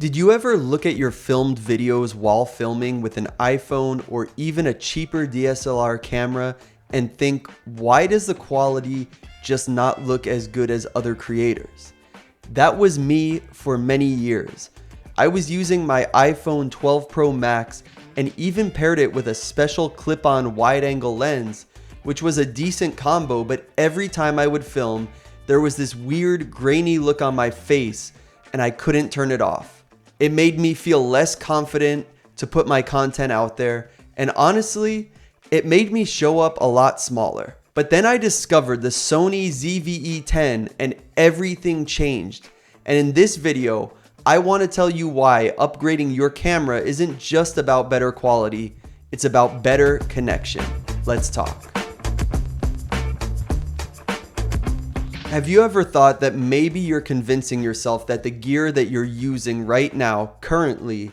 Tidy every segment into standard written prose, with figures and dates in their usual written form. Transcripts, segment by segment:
Did you ever look at your filmed videos while filming with an iPhone or even a cheaper DSLR camera and think, why does the quality just not look as good as other creators? That was me for many years. I was using my iPhone 12 Pro Max and even paired it with a special clip-on wide-angle lens, which was a decent combo, but every time I would film, there was this weird grainy look on my face and I couldn't turn it off. It made me feel less confident to put my content out there, and honestly, it made me show up a lot smaller. But then I discovered the Sony ZV-E10 and everything changed. And in this video, I want to tell you why upgrading your camera isn't just about better quality, it's about better connection. Let's talk. Have you ever thought that maybe you're convincing yourself that the gear that you're using right now, currently,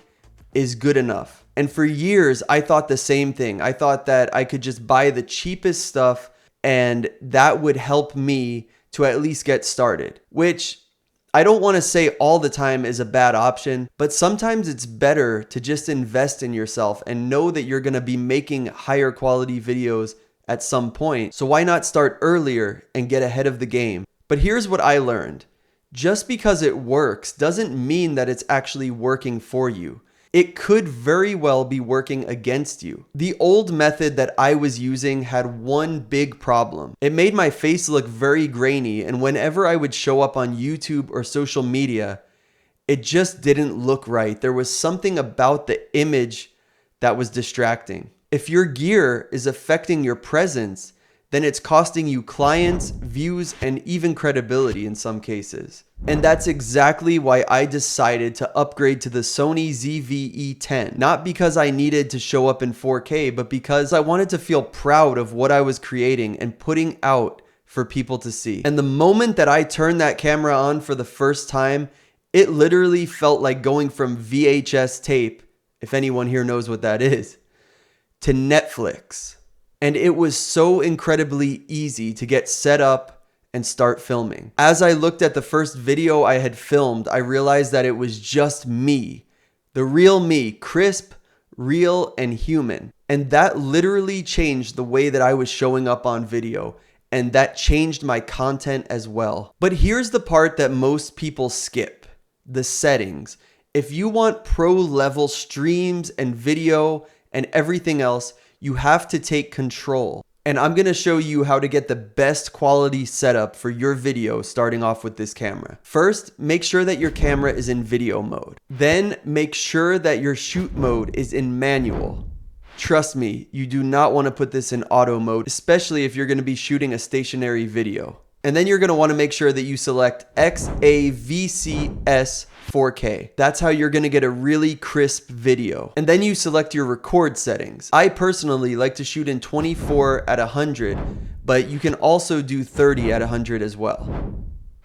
is good enough? And for years, I thought the same thing. I thought that I could just buy the cheapest stuff and that would help me to at least get started, which I don't want to say all the time is a bad option, but sometimes it's better to just invest in yourself and know that you're going to be making higher quality videos at some point. So why not start earlier and get ahead of the game? But here's what I learned. Just because it works doesn't mean that it's actually working for you. It could very well be working against you. The old method that I was using had one big problem. It made my face look very grainy, and whenever I would show up on YouTube or social media, it just didn't look right. There was something about the image that was distracting. If your gear is affecting your presence, then it's costing you clients, views, and even credibility in some cases. And that's exactly why I decided to upgrade to the Sony ZV-E10. Not because I needed to show up in 4K, but because I wanted to feel proud of what I was creating and putting out for people to see. And the moment that I turned that camera on for the first time, it literally felt like going from VHS tape, if anyone here knows what that is, to Netflix. And it was so incredibly easy to get set up and start filming. As I looked at the first video I had filmed, I realized that it was just me. The real me, crisp, real, and human. And that literally changed the way that I was showing up on video. And that changed my content as well. But here's the part that most people skip: the settings. If you want pro level streams and video and everything else, you have to take control. And I'm going to show you how to get the best quality setup for your video starting off with this camera. First, make sure that your camera is in video mode. Then make sure that your shoot mode is in manual. Trust me, you do not want to put this in auto mode, especially if you're going to be shooting a stationary video. And then you're going to want to make sure that you select XAVCS 4K. That's how you're going to get a really crisp video. And then you select your record settings. I personally like to shoot in 24 at 100, but you can also do 30 at 100 as well.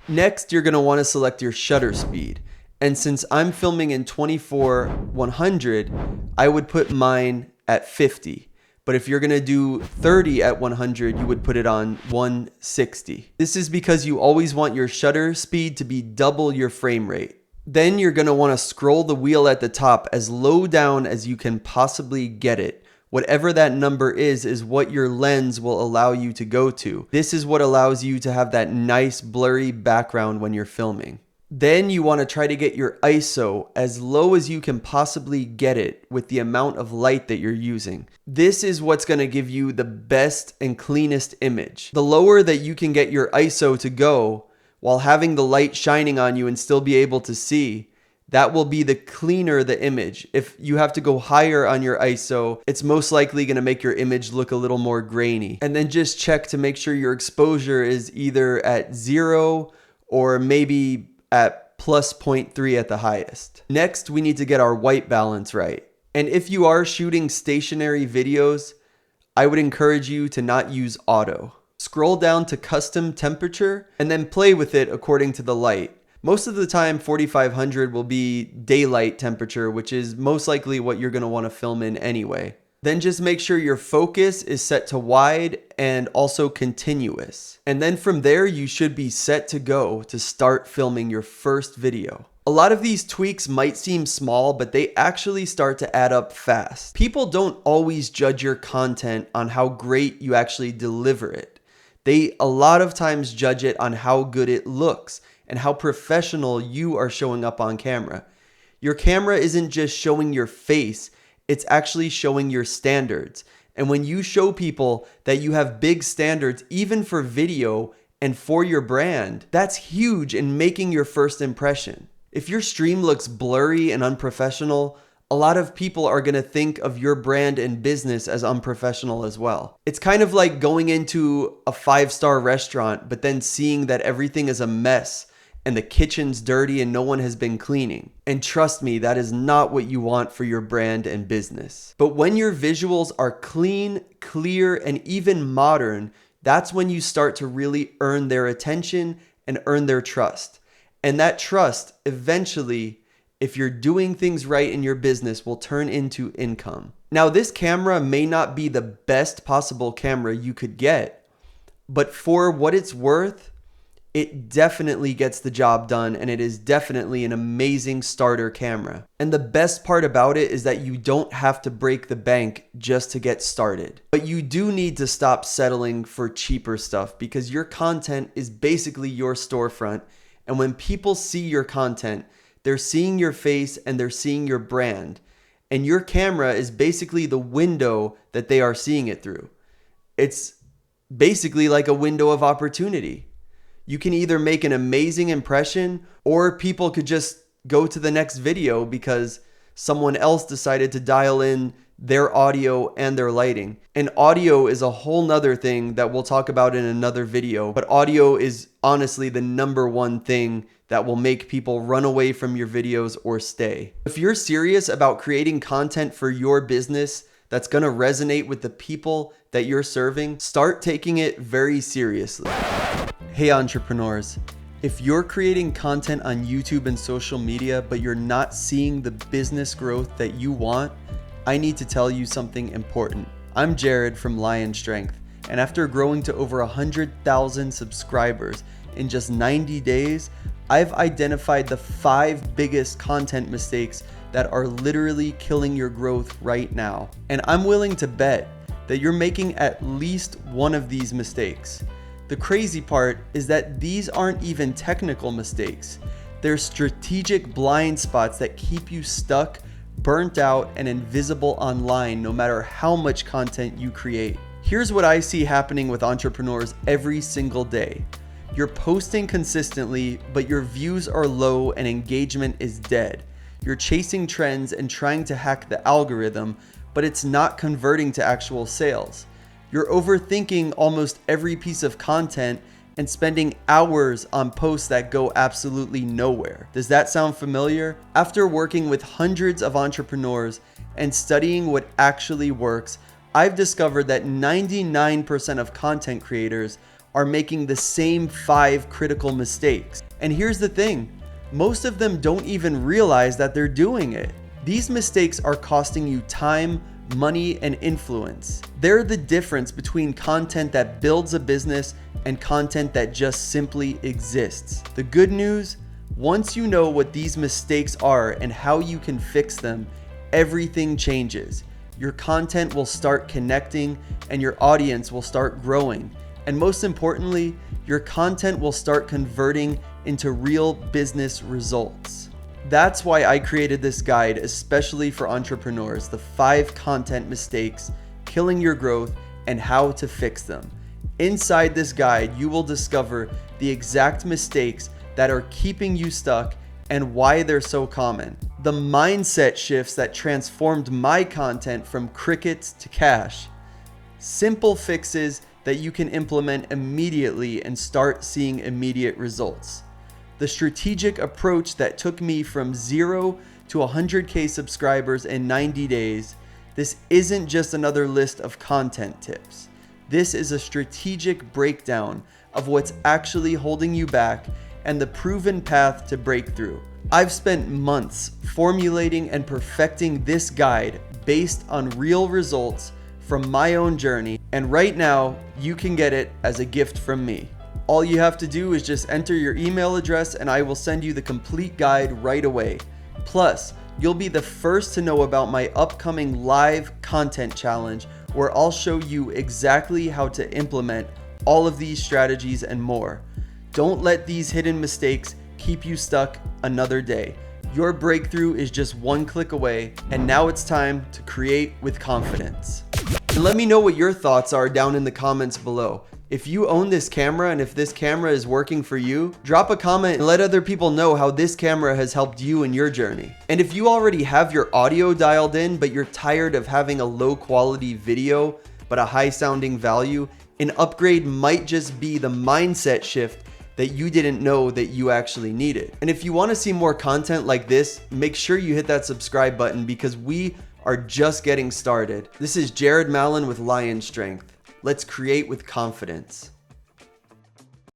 Next, you're going to want to select your shutter speed. And since I'm filming in 24/100, I would put mine at 50. But if you're going to do 30 at 100, you would put it on 160. This is because you always want your shutter speed to be double your frame rate. Then you're going to want to scroll the wheel at the top as low down as you can possibly get it. Whatever that number is what your lens will allow you to go to. This is what allows you to have that nice blurry background when you're filming. Then you want to try to get your ISO as low as you can possibly get it with the amount of light that you're using. This is what's going to give you the best and cleanest image. The lower that you can get your ISO to go while having the light shining on you and still be able to see, that will be the cleaner the image. If you have to go higher on your ISO, it's most likely going to make your image look a little more grainy. And then just check to make sure your exposure is either at 0 or maybe at plus 0.3 at the highest. Next, we need to get our white balance right. And if you are shooting stationary videos, I would encourage you to not use auto. Scroll down to custom temperature and then play with it according to the light. Most of the time, 4500 will be daylight temperature, which is most likely what you're going to want to film in anyway. Then just make sure your focus is set to wide and also continuous. And then from there, you should be set to go to start filming your first video. A lot of these tweaks might seem small, but they actually start to add up fast. People don't always judge your content on how great you actually deliver it. They a lot of times judge it on how good it looks and how professional you are showing up on camera. Your camera isn't just showing your face, it's actually showing your standards. And when you show people that you have big standards, even for video and for your brand, that's huge in making your first impression. If your stream looks blurry and unprofessional, a lot of people are going to think of your brand and business as unprofessional as well. It's kind of like going into a 5-star restaurant, but then seeing that everything is a mess and the kitchen's dirty and no one has been cleaning. And trust me, that is not what you want for your brand and business. But when your visuals are clean, clear, and even modern, that's when you start to really earn their attention and earn their trust. And that trust, eventually, if you're doing things right in your business, will turn into income. Now, this camera may not be the best possible camera you could get, but for what it's worth, it definitely gets the job done, and it is definitely an amazing starter camera. And the best part about it is that you don't have to break the bank just to get started. But you do need to stop settling for cheaper stuff, because your content is basically your storefront. And when people see your content, they're seeing your face and they're seeing your brand. And your camera is basically the window that they are seeing it through. It's basically like a window of opportunity. You can either make an amazing impression, or people could just go to the next video because someone else decided to dial in their audio and their lighting. And audio is a whole nother thing that we'll talk about in another video, but audio is honestly the #1 thing that will make people run away from your videos or stay. If you're serious about creating content for your business that's gonna resonate with the people that you're serving, start taking it very seriously. Hey entrepreneurs, if you're creating content on YouTube and social media, but you're not seeing the business growth that you want, I need to tell you something important. I'm Jared from Lion Strength, and after growing to over 100,000 subscribers in just 90 days, I've identified the 5 biggest content mistakes that are literally killing your growth right now. And I'm willing to bet that you're making at least one of these mistakes. The crazy part is that these aren't even technical mistakes. They're strategic blind spots that keep you stuck, burnt out, and invisible online no matter how much content you create. Here's what I see happening with entrepreneurs every single day. You're posting consistently, but your views are low and engagement is dead. You're chasing trends and trying to hack the algorithm, but it's not converting to actual sales. You're overthinking almost every piece of content and spending hours on posts that go absolutely nowhere. Does that sound familiar? After working with hundreds of entrepreneurs and studying what actually works, I've discovered that 99% of content creators are making the same 5 critical mistakes. And here's the thing, most of them don't even realize that they're doing it. These mistakes are costing you time, money, and influence. They're the difference between content that builds a business and content that just simply exists. The good news, once you know what these mistakes are and how you can fix them, everything changes. Your content will start connecting and your audience will start growing. And most importantly, your content will start converting into real business results. That's why I created this guide especially for entrepreneurs, the 5 content mistakes killing your growth and how to fix them. Inside this guide, you will discover the exact mistakes that are keeping you stuck and why they're so common. The mindset shifts that transformed my content from crickets to cash. Simple fixes that you can implement immediately and start seeing immediate results. The strategic approach that took me from 0 to 100K subscribers in 90 days. This isn't just another list of content tips. This is a strategic breakdown of what's actually holding you back and the proven path to breakthrough. I've spent months formulating and perfecting this guide based on real results from my own journey, and right now you can get it as a gift from me. All you have to do is just enter your email address and I will send you the complete guide right away. Plus, you'll be the first to know about my upcoming live content challenge where I'll show you exactly how to implement all of these strategies and more. Don't let these hidden mistakes keep you stuck another day. Your breakthrough is just one click away, and now it's time to create with confidence. And let me know what your thoughts are down in the comments below. If you own this camera and if this camera is working for you, drop a comment and let other people know how this camera has helped you in your journey. And if you already have your audio dialed in, but you're tired of having a low quality video, but a high sounding value, an upgrade might just be the mindset shift that you didn't know that you actually needed. And if you want to see more content like this, make sure you hit that subscribe button because we are just getting started. This is Jared Mallon with Lion Strength. Let's create with confidence.